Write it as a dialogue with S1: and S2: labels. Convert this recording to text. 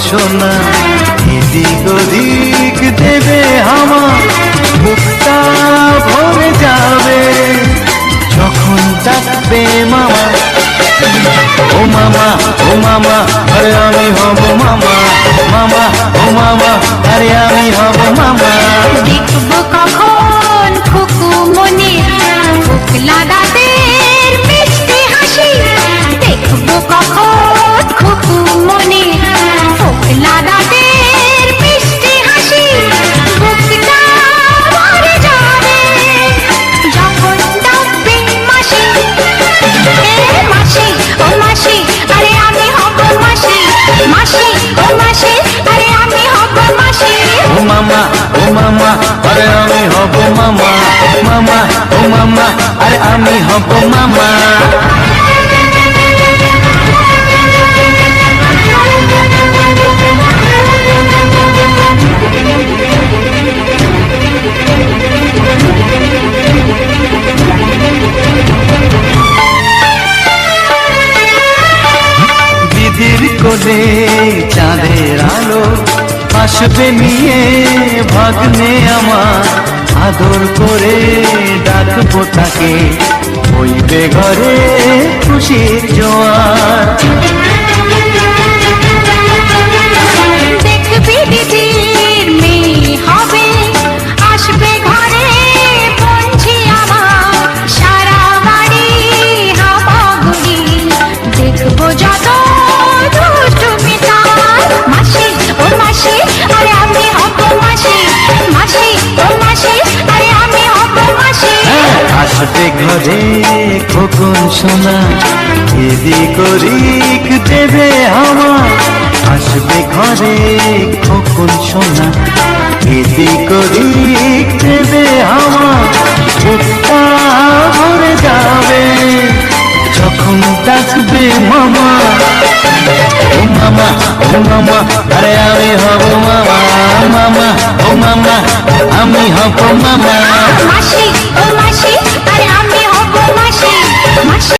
S1: সোনা এদিক ওদিক দেবে হাওয়া বুকটা ভরে যাবে যখন ডাকবে মামা ও মামা ও মামা আরে আমি হব মামা মামা ও মামা আরে আমি হব মামা
S2: দেখবো কখন খুকু মনির ফুকলা দাদের মিষ্টি হাসি দেখবো কখন খুকু মনির ফুকলা দাদের মিষ্টি হাসি বুকটা ভরে যাবে যখন ডাকবে মাসি এ মাসি ও মাসি আরে আমি হব মাসি মাসি ও মাসি আরে আমি হব মাসি
S1: ও মামা ও মামা আরে আমি হব মামা মামা ও মামা আরে আমি হব মামা দিদির কোলে চাঁদের আলো আসবে নিয়ে ভাগ্নে আমার আদর করে ডাকবো তাকে হইবে ঘরে খুশির জোয়ার
S2: দেখবি দিদির মেয়ে হবে আসবে ঘরে পৌঁছি আমার সারা বাড়ি হামাগুড়ি দেখবো যত দুষ্টুমি তার মাসি ও মাসি আরে আমি হব মাসি মাসি ও মাসি আরে আমি হব মাসি
S1: আসবে ঘরে খোকন সোনা এদিক ওদিক দেবে হাওয়া আসবে ঘরে খোকন সোনা এদিক ওদিক দেবে হাওয়া বুকটা ভরে যাবে যখন ডাকবে মামা ও মামা ও মামা আরে আমি হব মামা মামা ও মামা আমি হব মামা